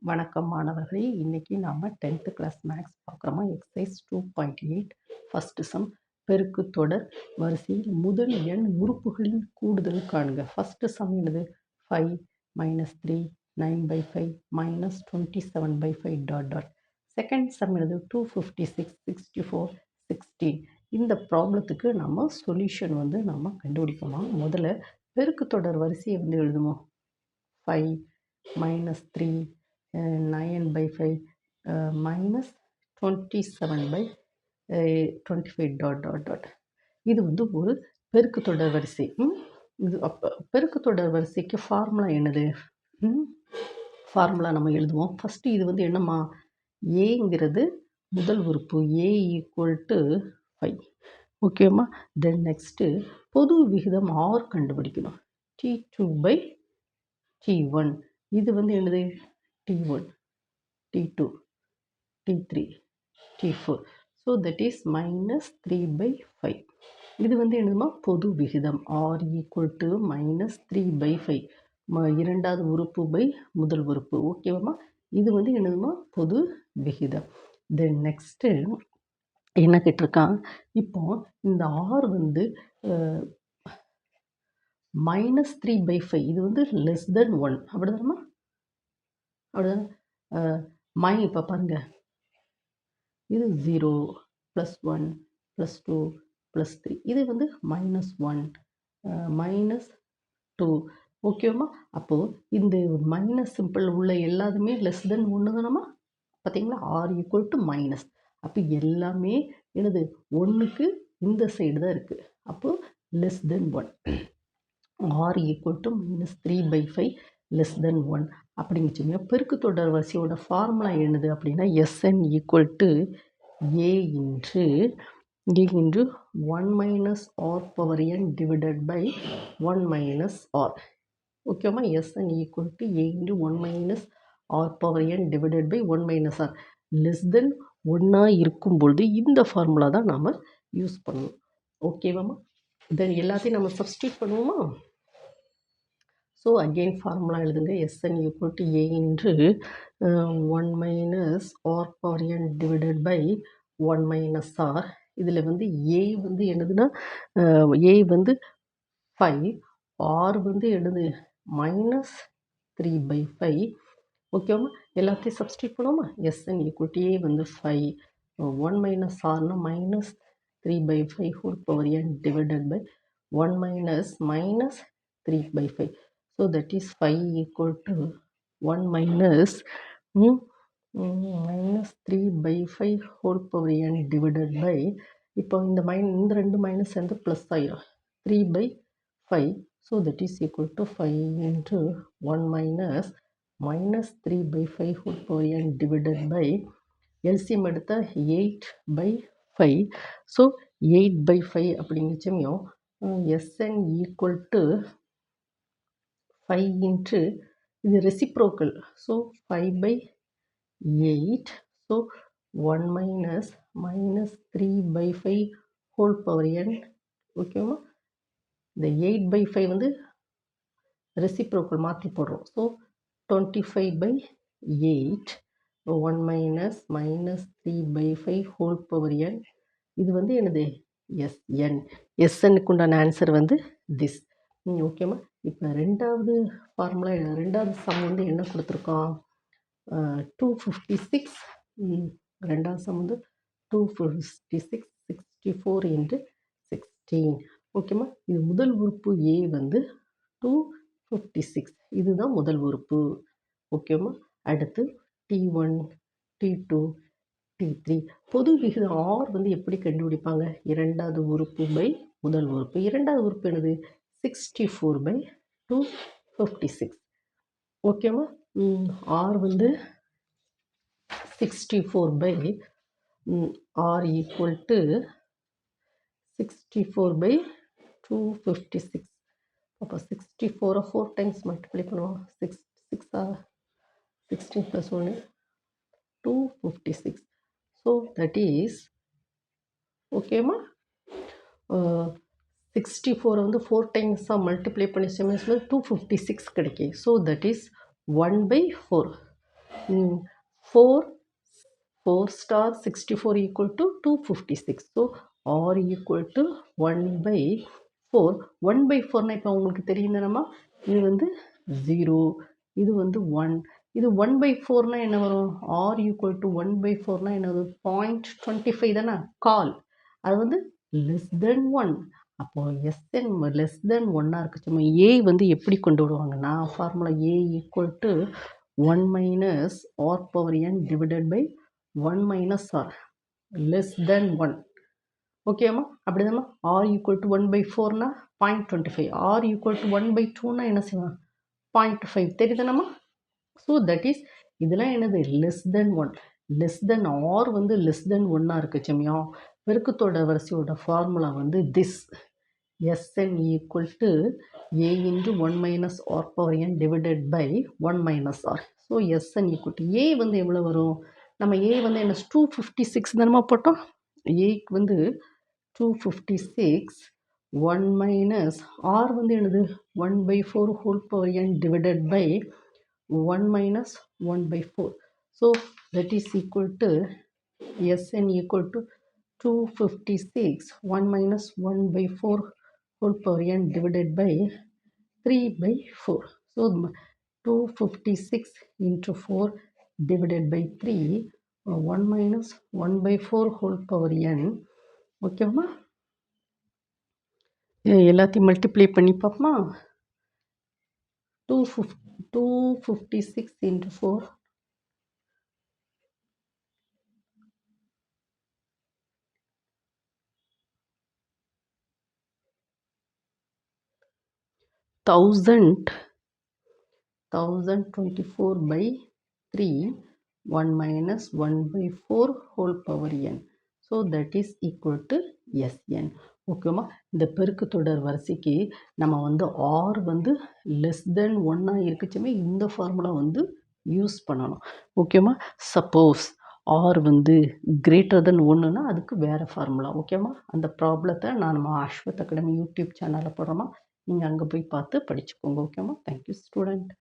வணக்கம் மாணவர்களே! இன்னைக்கு நாம 10th கிளாஸ் மேத்ஸ் பார்க்குறோமா? எக்சர்சைஸ் 2.8 ஃபர்ஸ்ட் சம் பெருக்கு தொடர் வரிசையில் முதல் எண் உறுப்புகளின் கூடுதல் காண்க. ஃபர்ஸ்ட் சம் என்னது? 5 -3 9/5 -27/5 டாட் டாட். செகண்ட் சம் என்னது? 256 64 16. இந்த ப்ராப்ளத்துக்கு நம்ம சொல்யூஷன் நம்ம கண்டுபிடிக்கணும். முதல்ல பெருக்கு தொடர் வரிசையை எழுதுவோம். 5 -3 9/5 -27/25 டாட் டாட் டாட். இது ஒரு பெருக்கு தொடர் வரிசை. இது பெருக்கு தொடர் வரிசைக்கு ஃபார்முலா என்னது? ஃபார்முலா நம்ம எழுதுவோம். ஃபஸ்ட்டு இது என்னம்மா? ஏங்கிறது முதல் உறுப்பு. ஏ ஈக்குவல் டு 5. ஓகேம்மா? தென் நெக்ஸ்ட்டு பொது விகிதம் ஆர் கண்டுபிடிக்கணும். T2/T1. இது என்னது? T1, T2, T3, T4. So that is -3/5. இது என்னதுமா? பொது விகிதம். R equal to -3/5. இரண்டாவது உறுப்பு பை முதல் உறுப்பு. ஓகேவாம்மா? இது என்னதுமா? பொது விகிதம். தென் நெக்ஸ்ட்டு என்ன கேட்டிருக்கான்? இப்போ இந்த R -3/5. இது லெஸ் தென் 1. அப்படிதானம்மா? அப்படிதானே? இப்போ பாருங்க, இது 0 +1 +2 +3. இது -1 -2. ஓகேவாம்மா? அப்போது இந்த மைனஸ் சிம்பிள் உள்ள எல்லாத்துமே லெஸ் தென் 1 தானம்மா? பார்த்தீங்களா? R equal to minus. அப்போ எல்லாமே என்னது? 1க்கு இந்த சைடு தான் இருக்குது. அப்போது less than 1. R equal to -3/5 less than 1 அப்படிங்கிச்சுங்க. பெருக்கு தொடர் வரிசையோட ஃபார்முலா என்னது அப்படின்னா, Sn equal to A into 1 minus R power n divided by 1 minus R. ஓகேவா? Sn equal to A into 1 minus R power n divided by 1 minus R. Less than 1 இருக்கும் பொழுது இந்த ஃபார்முலா தான் நாம் யூஸ் பண்ணணும். ஓகேவாம்மா? தென் எல்லாத்தையும் நம்ம சப்ஸ்டியூட் பண்ணுவோமா? ஸோ அகெயின் ஃபார்முலா எழுதுங்க. Sn equal to A into 1 minus R power n divided by 1 minus R. இதில் A என்னதுன்னா, A 5, R என்னது? -3/5. ஓகேவா? எல்லாத்தையும் சப்ஸ்டியூட் பண்ணுவோமா? Sn equal to A 5, 1 minus ஆர்னா -3/5 whole power n divided by 1 minus -3/5. So that is 5 equal to 1 minus -3/5 whole power n divided by, இப்போ இந்த ரெண்டு மைனஸ் ப்ளஸ் ஆயிரும். 3/5. So that is equal to 5 into 1 minus -3/5 whole power n divided by, LCM எடுத்தா 8/5. So 8/5 அப்படிங்கச்சமையும் Sn equal to 5 into, இது reciprocal. So 5/8. So 1 minus -3/5 whole power n. ஓகேவா? இந்த 8/5 reciprocal மாற்றி போடுறோம். So 25/8. 1 minus -3/5 whole power n. இது என்னது? Sn. Snக்கு உண்டான answer this. ஓகேம்மா? இப்போ ரெண்டாவது ஃபார்முலா, ரெண்டாவது சம் என்ன கொடுத்துருக்கோம்? 256. ரெண்டாவது சம் 256 64 into 16. ஓகேம்மா? இது முதல் உறுப்பு A 256. இதுதான் முதல் உறுப்பு. ஓகேம்மா? அடுத்து T1, T2, T3. பொது விகிதம் R எப்படி கண்டுபிடிப்பாங்க? இரண்டாவது உறுப்பு பை முதல் உறுப்பு. இரண்டாவது உறுப்பு என்னது? 64/256. ஓகேவா? R 64 R equal to 64/256. அப்போ 64 4 டைம்ஸ் மல்டிப்ளை பண்ணுவோம். 6 16 + 1 256. ஸோ தட் இஸ் ஓகேம்மா? 64 4 டைம்ஸாக மல்டிப்ளை பண்ணி 256 கிடைக்கும். So that is 1/4. 4 star 64 equal to 256. So R equal to 1 by 4. 1 by 4 இப்போ உங்களுக்கு தெரியும் தானம்மா, இது வந்து 0, இது வந்து 1. இது 1 by 4 என்ன வரும்? R equal to 1 by 4 என்ன வரும்? 0.25 தானே கால். அது வந்து less than 1. அப்போ Sn less than 1 இருக்குச்சுமா. A வந்து எப்படி கொண்டு விடுவாங்கன்னா, formula A equal to 1 minus R power n divided by 1 minus R less than 1. ஓகேம்மா, அப்படிதாம்மா. R equal to 1 by 4னா 0.25. R equal to 1 by 2னா என்ன செய்வோம்? 0.5. தெரியுதுனாம்மா? ஸோ தட் இஸ் இதெல்லாம் என்னது? Less than 1. Less than R வந்து less than 1 இருக்குச்சுமியா. பெருக்கத்தோட வரிசையோட formula வந்து this Sn equal to A into 1 minus R power n divided by 1 minus R. So Sn equal to A வந்து எவ்வளோ வரும்? நம்ம A வந்து என்ன 256 தானமா போட்டோம். Aக்கு வந்து 256. 1 minus R வந்து என்னது? 1 by 4 whole power n divided by 1 minus 1 by 4. So that is equal to Sn equal to 256. 1 minus 1 by 4 whole power n divided by 3 by 4. So 256 into 4 divided by 3. 1 minus 1 by 4 whole power n. ஓகேவா? எல்லாத்தையும் multiply பண்ணி பார்ப்போமா? 256 into 4. 1024 by 3. 1 minus 1 by 4 whole power n. So that is equal to Sn. ஓகேம்மா, இந்த பெருக்குத்தொடர் வரிசைக்கு நம்ம வந்து R வந்து லெஸ் தென் 1 இருக்குச்சுமே இந்த ஃபார்முலா வந்து யூஸ் பண்ணணும். ஓகேம்மா, சப்போஸ் R வந்து கிரேட்டர் தென் 1னா அதுக்கு வேறு ஃபார்முலா. ஓகேம்மா, அந்த ப்ராப்ளத்தை நான் நம்ம அஸ்வத் அகாடமி யூடியூப் சேனலில் போடுறோமா, நீங்கள் அங்கே போய் பார்த்து படிச்சுக்கோங்க. ஓகேம்மா, தேங்க்யூ ஸ்டூடெண்ட்.